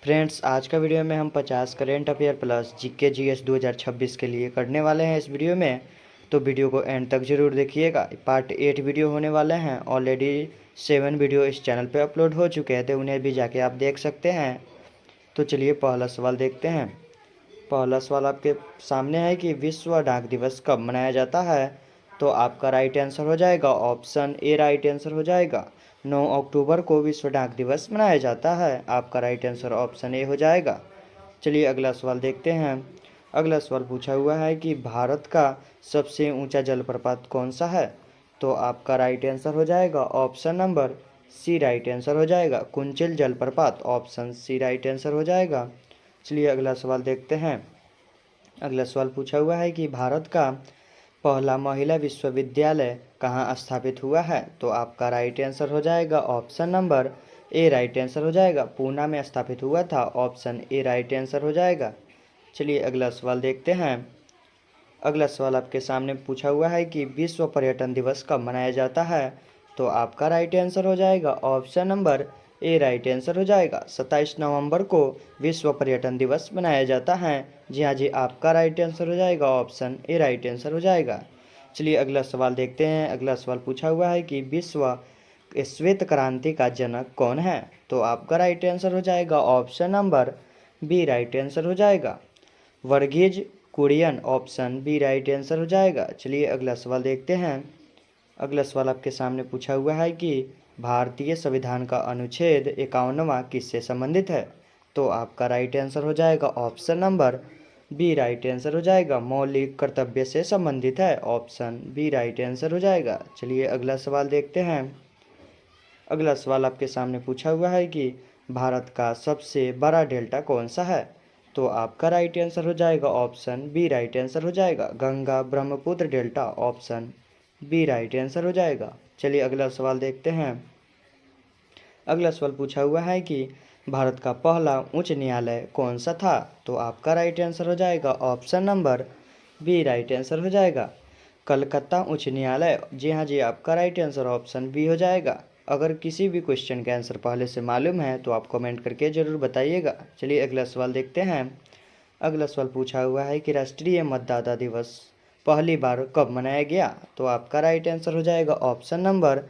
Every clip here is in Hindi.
फ्रेंड्स, आज का वीडियो में हम 50 current affair plus GK GS 2026 के लिए करने वाले हैं इस वीडियो में। तो वीडियो को एंड तक ज़रूर देखिएगा। पार्ट 8 वीडियो होने वाले हैं। ऑलरेडी 7 वीडियो इस चैनल पे अपलोड हो चुके हैं, तो उन्हें भी जाके आप देख सकते हैं। तो चलिए पहला सवाल देखते हैं। पहला सवाल आपके सामने है कि विश्व डाक दिवस कब मनाया जाता है। तो आपका राइट आंसर हो जाएगा ऑप्शन ए राइट आंसर हो जाएगा। 9 अक्टूबर को विश्व डाक दिवस मनाया जाता है। आपका राइट आंसर ऑप्शन ए हो जाएगा। चलिए अगला सवाल देखते हैं। अगला सवाल पूछा हुआ है कि भारत का सबसे ऊंचा जलप्रपात कौन सा है। तो आपका राइट आंसर हो जाएगा option number C right answer हो जाएगा। कुंचिल जलप्रपात, ऑप्शन सी राइट आंसर हो जाएगा। चलिए अगला सवाल देखते हैं। अगला सवाल पूछा हुआ है कि भारत का पहला महिला विश्वविद्यालय कहाँ स्थापित हुआ है। तो आपका राइट आंसर हो जाएगा option number A right answer हो जाएगा। पूना में स्थापित हुआ था। ऑप्शन ए राइट आंसर हो जाएगा। चलिए अगला सवाल देखते हैं। अगला सवाल आपके सामने पूछा हुआ है कि विश्व पर्यटन दिवस कब मनाया जाता है। तो आपका राइट आंसर हो जाएगा option number A right answer हो जाएगा। 27 नवंबर को विश्व पर्यटन दिवस मनाया जाता है। जी हाँ जी, आपका राइट आंसर हो जाएगा ऑप्शन ए राइट आंसर हो जाएगा। चलिए अगला सवाल देखते हैं। अगला सवाल पूछा हुआ है कि विश्व श्वेत क्रांति का जनक कौन है। तो आपका राइट आंसर हो जाएगा option number B right answer हो जाएगा। Verghese Kurien, option B right answer हो जाएगा। चलिए अगला सवाल देखते हैं। अगला सवाल आपके सामने पूछा हुआ है कि भारतीय संविधान का अनुच्छेद 51वां किससे संबंधित है। तो आपका राइट आंसर हो जाएगा option number B right answer हो जाएगा। मौलिक कर्तव्य से संबंधित है। ऑप्शन बी राइट आंसर हो जाएगा। चलिए अगला सवाल देखते हैं। अगला सवाल आपके सामने पूछा हुआ है कि भारत का सबसे बड़ा डेल्टा कौन सा है। तो आपका राइट आंसर हो जाएगा ऑप्शन बी राइट आंसर हो जाएगा। Ganga Brahmaputra delta, option B right answer हो जाएगा। चलिए अगला सवाल देखते हैं। अगला सवाल पूछा हुआ है कि भारत का पहला उच्च न्यायालय कौन सा था। तो आपका राइट आंसर हो जाएगा option number B right answer हो जाएगा। कलकत्ता उच्च न्यायालय। जी हाँ जी, आपका राइट आंसर ऑप्शन बी हो जाएगा। अगर किसी भी क्वेश्चन का आंसर पहले से मालूम है तो आप कमेंट करके ज़रूर बताइएगा। चलिए अगला सवाल देखते हैं। अगला सवाल पूछा हुआ है कि राष्ट्रीय मतदाता दिवस पहली बार कब मनाया गया। तो आपका राइट आंसर हो जाएगा option number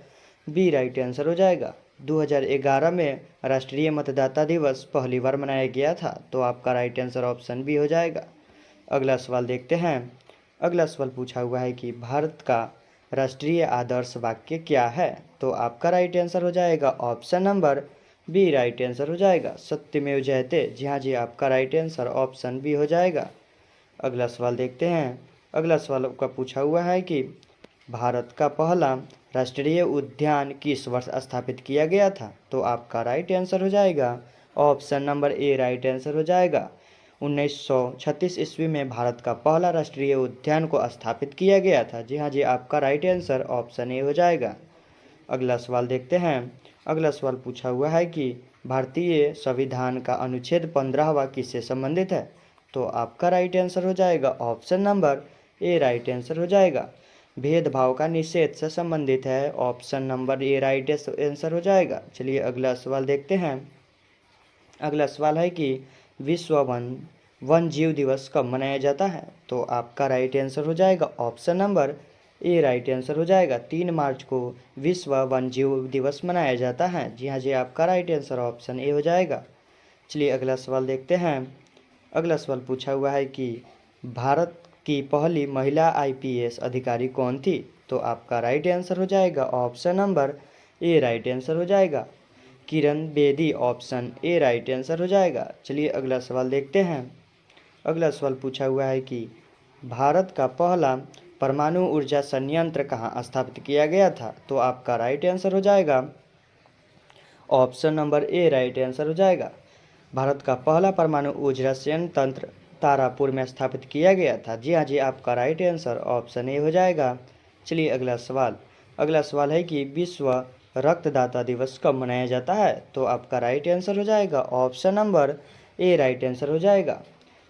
B right answer हो जाएगा। 2011 में राष्ट्रीय मतदाता दिवस पहली बार मनाया गया था। तो आपका राइट आंसर ऑप्शन बी हो जाएगा। अगला सवाल देखते हैं। अगला सवाल पूछा हुआ है कि भारत का राष्ट्रीय आदर्श वाक्य क्या है। तो आपका राइट आंसर हो जाएगा option number B right answer हो जाएगा। सत्यमेव जयते। जी हाँ जी, आपका राइट आंसर ऑप्शन बी हो जाएगा। अगला सवाल देखते हैं। अगला सवाल आपका पूछा हुआ है कि भारत का पहला राष्ट्रीय उद्यान किस वर्ष स्थापित किया गया था। तो आपका राइट आंसर हो जाएगा option number A right answer हो जाएगा। 1936 ईस्वी में भारत का पहला राष्ट्रीय उद्यान को स्थापित किया गया था। जी हाँ जी, आपका राइट आंसर ऑप्शन ए हो जाएगा। अगला सवाल देखते हैं। अगला सवाल पूछा हुआ है कि भारतीय संविधान का अनुच्छेद 15वां किससे संबंधित है। तो आपका राइट आंसर हो जाएगा option number A right answer हो जाएगा। भेदभाव का निषेध से संबंधित है। Option number A right answer हो जाएगा। चलिए अगला सवाल देखते हैं। अगला सवाल है कि विश्व वन जीव दिवस कब मनाया जाता है। तो आपका राइट आंसर हो जाएगा option number A right answer हो जाएगा। 3 मार्च को विश्व वन जीव दिवस मनाया जाता है। जी हाँ जी, आपका राइट आंसर ऑप्शन ए हो जाएगा। चलिए अगला सवाल देखते हैं। अगला सवाल पूछा हुआ है कि भारत की पहली महिला आईपीएस अधिकारी कौन थी। तो आपका राइट आंसर हो जाएगा option number A right answer हो जाएगा। Kiran Bedi, option A right answer हो जाएगा। चलिए अगला सवाल देखते हैं। अगला सवाल पूछा हुआ है कि भारत का पहला परमाणु ऊर्जा संयंत्र कहाँ स्थापित किया गया था। तो आपका राइट आंसर हो जाएगा option number A right answer हो जाएगा। भारत का पहला परमाणु ऊर्जा संयंत्र तारापुर में स्थापित किया गया था। जी हाँ जी, आपका राइट आंसर ऑप्शन ए हो जाएगा। चलिए अगला सवाल। अगला सवाल है कि विश्व रक्तदाता दिवस कब मनाया जाता है। तो आपका राइट आंसर हो जाएगा option number A right answer हो जाएगा।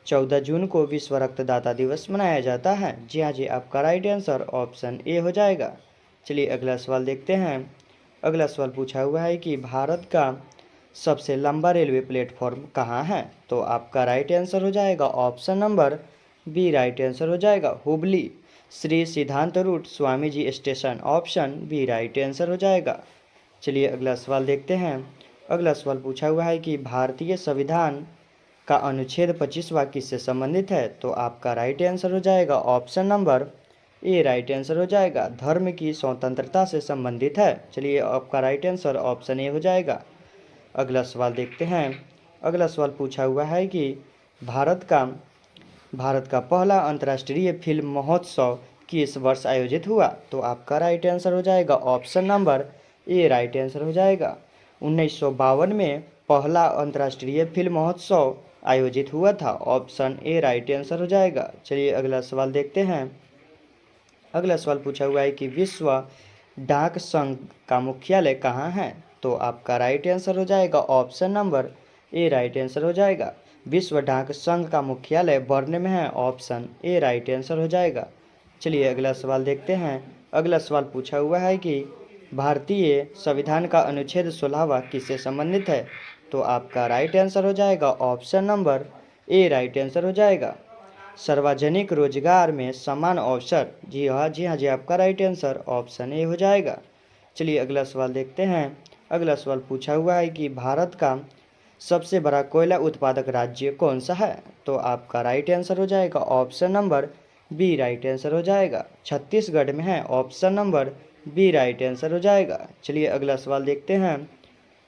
14 जून को विश्व रक्तदाता दिवस मनाया जाता है। जी हाँ जी, आपका राइट आंसर ऑप्शन ए हो जाएगा। चलिए अगला सवाल देखते हैं। अगला सवाल पूछा हुआ है कि भारत का सबसे लंबा रेलवे प्लेटफॉर्म कहाँ है? तो आपका राइट आंसर हो जाएगा option number B right answer हो जाएगा Hubli Shri Siddharudha Swami ji station, option B right answer हो जाएगा। चलिए अगला सवाल देखते हैं। अगला सवाल पूछा हुआ है कि भारतीय संविधान का अनुच्छेद 25वां किससे संबंधित है? तो आपका राइट आंसर हो जाएगा option number A right answer हो जाएगा धर्म की स्वतंत्रता से संबंधित है। चलिए आपका राइट आंसर ऑप्शन ए हो जाएगा। अगला सवाल देखते हैं। अगला सवाल पूछा हुआ है कि भारत का भारत का पहला अंतर्राष्ट्रीय फिल्म महोत्सव किस वर्ष आयोजित हुआ? तो आपका राइट आंसर हो जाएगा option number A right answer हो जाएगा 1952 में पहला अंतर्राष्ट्रीय फिल्म महोत्सव आयोजित हुआ था, ऑप्शन ए राइट आंसर हो जाएगा। चलिए अगला सवाल देखते हैं। अगला सवाल पूछा हुआ है कि विश्व डाक संघ का मुख्यालय कहाँ है? तो आपका राइट आंसर हो जाएगा option number A right answer हो जाएगा विश्व डाक संघ का मुख्यालय बर्न में है, ऑप्शन ए राइट आंसर हो जाएगा। चलिए अगला सवाल देखते हैं। अगला सवाल पूछा हुआ है कि भारतीय संविधान का अनुच्छेद 16वां किससे संबंधित है? तो आपका राइट आंसर हो जाएगा option number A right answer हो जाएगा सार्वजनिक रोजगार में समान अवसर। जी हाँ जी आपका राइट आंसर ऑप्शन ए हो जाएगा। चलिए अगला सवाल देखते हैं। अगला सवाल पूछा हुआ है कि भारत का सबसे बड़ा कोयला उत्पादक राज्य कौन सा है? तो आपका राइट आंसर हो जाएगा option number B right answer हो जाएगा छत्तीसगढ़ में है, option number B right answer हो जाएगा। चलिए अगला सवाल देखते हैं।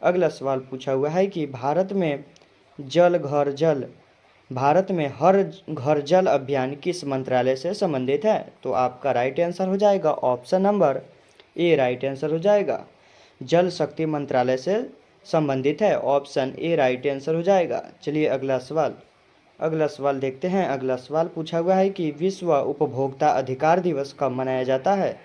अगला सवाल पूछा हुआ है कि भारत में हर घर जल अभियान किस मंत्रालय से संबंधित है? तो आपका राइट आंसर हो जाएगा option number A right answer हो जाएगा जल शक्ति मंत्रालय से संबंधित है, ऑप्शन ए राइट आंसर हो जाएगा। चलिए अगला सवाल देखते हैं। अगला सवाल पूछा हुआ है कि विश्व उपभोक्ता अधिकार दिवस कब मनाया जाता है?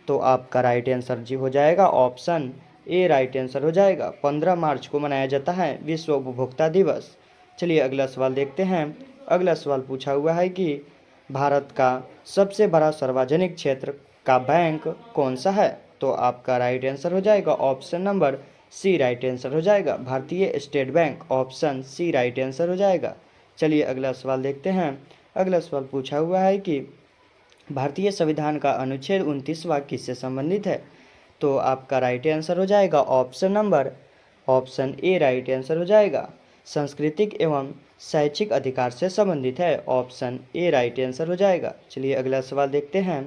तो आपका राइट आंसर जी हो जाएगा ऑप्शन ए राइट आंसर हो जाएगा 15 मार्च को मनाया जाता है विश्व उपभोक्ता दिवस। चलिए अगला सवाल देखते हैं। अगला सवाल पूछा हुआ है कि भारत का सबसे बड़ा सार्वजनिक क्षेत्र का बैंक कौन सा है? तो आपका राइट आंसर हो जाएगा option number C right answer हो जाएगा Bharatiya State Bank, option C right answer हो जाएगा। चलिए अगला सवाल देखते हैं। अगला सवाल पूछा हुआ है कि भारतीय संविधान का अनुच्छेद 29वां किससे संबंधित है? तो आपका राइट आंसर हो जाएगा ऑप्शन ए राइट आंसर हो जाएगा सांस्कृतिक एवं शैक्षिक अधिकार से संबंधित है, ऑप्शन ए राइट आंसर हो जाएगा। चलिए अगला सवाल देखते हैं।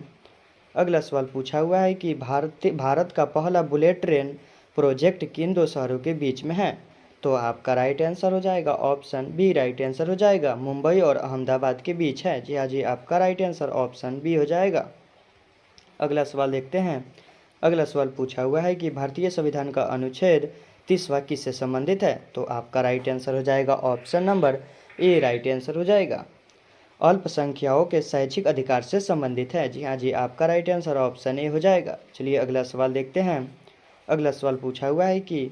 अगला सवाल पूछा हुआ है कि भारत का पहला बुलेट ट्रेन प्रोजेक्ट किन दो शहरों के बीच में है? तो आपका राइट आंसर हो जाएगा ऑप्शन बी राइट आंसर हो जाएगा मुंबई और अहमदाबाद के बीच है। जी हाँ जी आपका राइट आंसर ऑप्शन बी हो जाएगा। अगला सवाल देखते हैं। अगला सवाल पूछा हुआ है कि भारतीय संविधान का अनुच्छेद 30वां किससे संबंधित है? तो आपका राइट आंसर हो जाएगा option number A right answer हो जाएगा अल्पसंख्यकों के शैक्षिक अधिकार से संबंधित है। जी हाँ जी आपका राइट आंसर ऑप्शन ए हो जाएगा। चलिए अगला सवाल देखते हैं। अगला सवाल पूछा हुआ है कि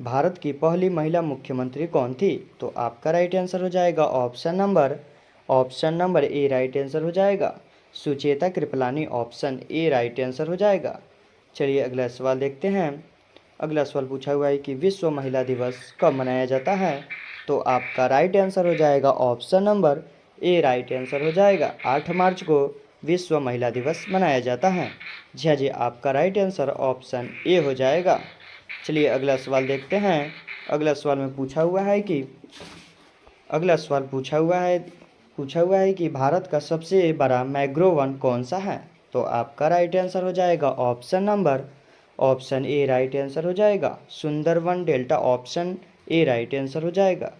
भारत की पहली महिला मुख्यमंत्री कौन थी? तो आपका राइट आंसर हो जाएगा option number A right answer हो जाएगा Sucheta Kripalani, option A right answer हो जाएगा। चलिए अगला सवाल देखते हैं। अगला सवाल पूछा हुआ है कि विश्व महिला दिवस कब मनाया जाता है? तो आपका राइट आंसर हो जाएगा option number A right answer हो जाएगा 8 मार्च को विश्व महिला दिवस मनाया जाता है। जी हाँ जी आपका राइट आंसर ऑप्शन ए हो जाएगा। चलिए अगला सवाल देखते हैं। अगला सवाल में पूछा हुआ है कि कि भारत का सबसे बड़ा मैंग्रोव वन कौन सा है? तो आपका राइट आंसर हो जाएगा ऑप्शन ए राइट आंसर हो जाएगा Sundarban delta, option A right answer हो जाएगा।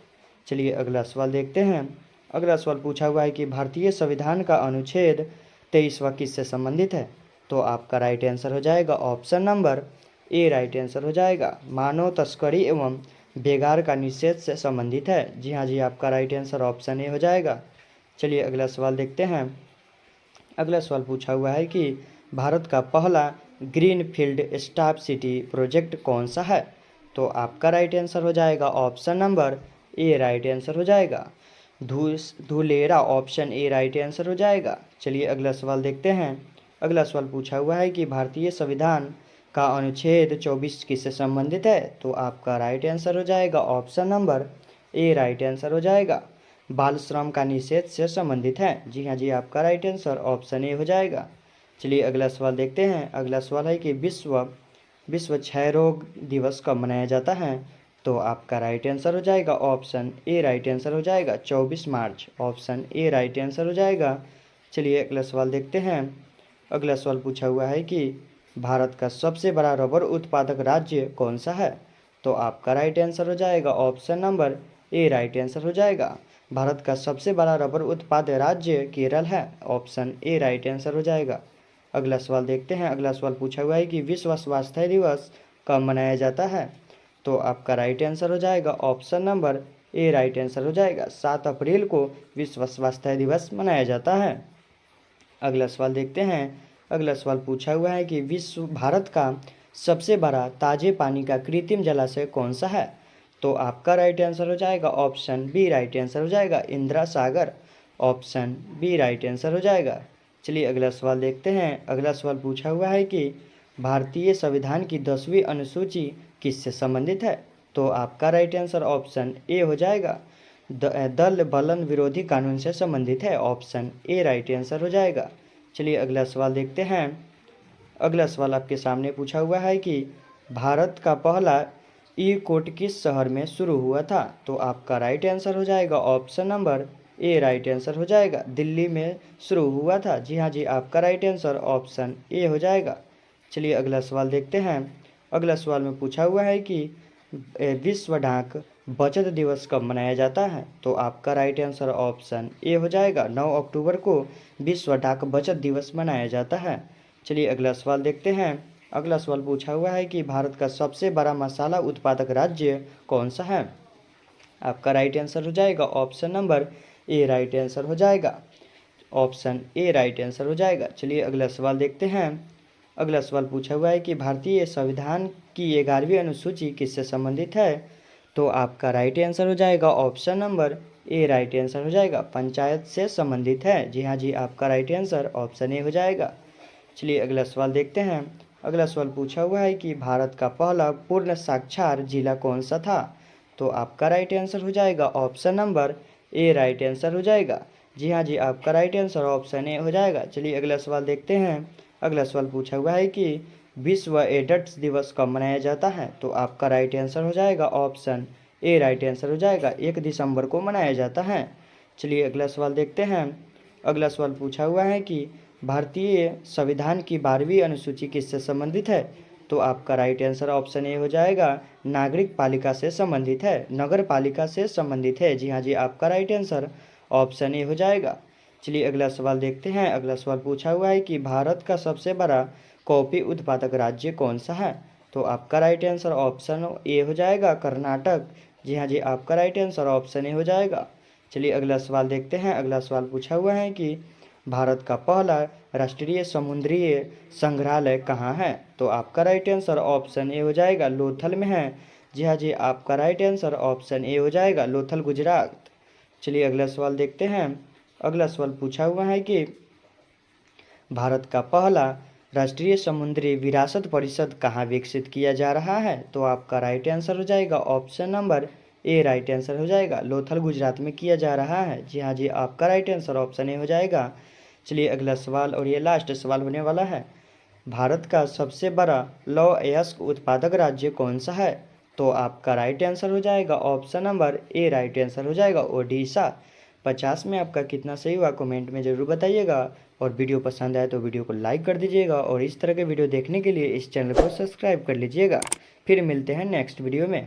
चलिए अगला सवाल देखते हैं। अगला सवाल पूछा हुआ है कि भारतीय संविधान का अनुच्छेद 23वां किससे संबंधित है? तो आपका राइट आंसर हो जाएगा option number A right answer हो जाएगा मानव तस्करी एवं बेगार का निषेध से संबंधित है। जी हाँ जी आपका राइट आंसर ऑप्शन ए हो जाएगा। चलिए अगला सवाल देखते हैं। अगला सवाल पूछा हुआ है कि भारत का पहला green field staff city project कौन सा है? तो आपका राइट आंसर हो जाएगा option number A right answer हो जाएगा Dholera, option A right answer हो जाएगा। चलिए अगला सवाल देखते हैं। अगला सवाल पूछा हुआ है कि भारतीय संविधान का अनुच्छेद 24 किससे संबंधित है? तो आपका राइट आंसर हो जाएगा option number A right answer हो जाएगा। बाल श्रम का निषेध से संबंधित है। जी हाँ जी, आपका राइट आंसर ऑप्शन ए हो जाएगा। चलिए अगला सवाल देखते हैं। अगला सवाल है कि विश्व क्षय रोग दिवस कब मनाया जाता है? तो आपका राइट आंसर हो जाएगा ऑप्शन ए राइट आंसर हो जाएगा 24 मार्च। ऑप्शन ए राइट आंसर हो जाएगा। चलिए अगला सवाल देखते हैं। अगला सवाल पूछा हुआ है कि भारत का सबसे बड़ा रबर उत्पादक राज्य कौन सा है? तो आपका राइट आंसर हो जाएगा option number A right answer हो जाएगा। भारत का सबसे बड़ा रबर उत्पादक राज्य केरल है। ऑप्शन ए राइट आंसर हो जाएगा। अगला सवाल देखते हैं। अगला सवाल पूछा हुआ है कि विश्व स्वास्थ्य दिवस कब मनाया जाता है? तो आपका राइट आंसर हो जाएगा option number A right answer हो जाएगा। 7 अप्रैल को विश्व स्वास्थ्य दिवस मनाया जाता है। अगला सवाल देखते हैं। अगला सवाल पूछा हुआ है कि भारत का सबसे बड़ा ताजे पानी का कृत्रिम जलाशय कौन सा है? तो आपका राइट आंसर हो जाएगा ऑप्शन बी राइट आंसर हो जाएगा Indira Sagar. Option B right answer हो जाएगा। चलिए अगला सवाल देखते हैं। अगला सवाल पूछा हुआ है कि भारतीय संविधान की 10वीं अनुसूची किससे संबंधित है? तो आपका राइट आंसर ऑप्शन ए हो जाएगा दल बलन विरोधी कानून से संबंधित है। ऑप्शन ए राइट आंसर हो जाएगा। चलिए अगला सवाल देखते हैं। अगला सवाल आपके सामने पूछा हुआ है कि भारत का पहला ई कोर्ट किस शहर में शुरू हुआ था? तो आपका राइट आंसर हो जाएगा option number A right answer हो जाएगा दिल्ली में शुरू हुआ था। जी हाँ जी, आपका राइट आंसर ऑप्शन ए हो जाएगा। चलिए अगला सवाल देखते हैं। अगला सवाल में पूछा हुआ है कि विश्व डाक बचत दिवस कब मनाया जाता है? तो आपका राइट आंसर ऑप्शन ए हो जाएगा 9 अक्टूबर को विश्व डाक बचत दिवस मनाया जाता है। चलिए अगला सवाल देखते हैं। अगला सवाल पूछा हुआ है कि भारत का सबसे बड़ा मसाला उत्पादक राज्य कौन सा है? आपका राइट आंसर हो जाएगा option number A right answer हो जाएगा। ऑप्शन ए राइट आंसर हो जाएगा। चलिए अगला सवाल देखते हैं। अगला सवाल पूछा हुआ है कि भारतीय संविधान की 11वीं अनुसूची किससे संबंधित है? तो आपका राइट आंसर हो जाएगा option number A right answer हो जाएगा पंचायत से संबंधित है। जी हाँ जी, आपका राइट आंसर ऑप्शन ए हो जाएगा। चलिए अगला सवाल देखते हैं। अगला सवाल पूछा हुआ है कि भारत का पहला पूर्ण साक्षर जिला कौन सा था? तो आपका राइट आंसर हो जाएगा option number A right answer हो जाएगा। जी हाँ जी, आपका राइट आंसर ऑप्शन ए हो जाएगा। चलिए अगला सवाल देखते हैं। अगला सवाल पूछा हुआ है कि विश्व एड्स दिवस कब मनाया जाता है? तो आपका राइट आंसर हो जाएगा ऑप्शन ए राइट आंसर हो जाएगा 1 दिसंबर को मनाया जाता है। चलिए अगला सवाल देखते हैं। अगला सवाल पूछा हुआ है कि भारतीय संविधान की 12वीं अनुसूची किससे संबंधित है? तो आपका राइट आंसर ऑप्शन ए हो जाएगा नागरिक पालिका से संबंधित है, नगर पालिका से संबंधित है। जी हाँ जी, आपका राइट आंसर ऑप्शन ए हो जाएगा। चलिए अगला सवाल देखते हैं। अगला सवाल पूछा हुआ है कि भारत का सबसे बड़ा कॉफी उत्पादक राज्य कौन सा है? तो आपका राइट आंसर ऑप्शन ए हो जाएगा कर्नाटक। जी हाँ जी, आपका राइट आंसर ऑप्शन ए हो जाएगा। चलिए अगला सवाल देखते हैं। अगला सवाल पूछा हुआ है कि भारत का पहला राष्ट्रीय समुद्री संग्रहालय कहाँ है? तो आपका राइट आंसर ऑप्शन ए हो जाएगा लोथल में है। जी हाँ जी, आपका राइट आंसर ऑप्शन ए हो जाएगा लोथल गुजरात। चलिए अगला सवाल देखते हैं। अगला सवाल पूछा हुआ है कि भारत का पहला राष्ट्रीय समुद्री विरासत परिषद कहाँ विकसित किया जा रहा है? तो आपका राइट आंसर हो जाएगा option number A right answer हो जाएगा लोथल गुजरात में किया जा रहा है। जी हाँ जी, आपका राइट आंसर ऑप्शन ए हो जाएगा। चलिए अगला सवाल और ये लास्ट सवाल होने वाला है। भारत का सबसे बड़ा लौह अयस्क उत्पादक राज्य कौन सा है? तो आपका राइट आंसर हो जाएगा option number A right answer हो जाएगा ओडिशा। 50 में आपका कितना सही हुआ कमेंट में ज़रूर बताइएगा। और वीडियो पसंद आए तो वीडियो को लाइक कर दीजिएगा और इस तरह के वीडियो देखने के लिए इस चैनल को सब्सक्राइब कर लीजिएगा। फिर मिलते हैं नेक्स्ट वीडियो में।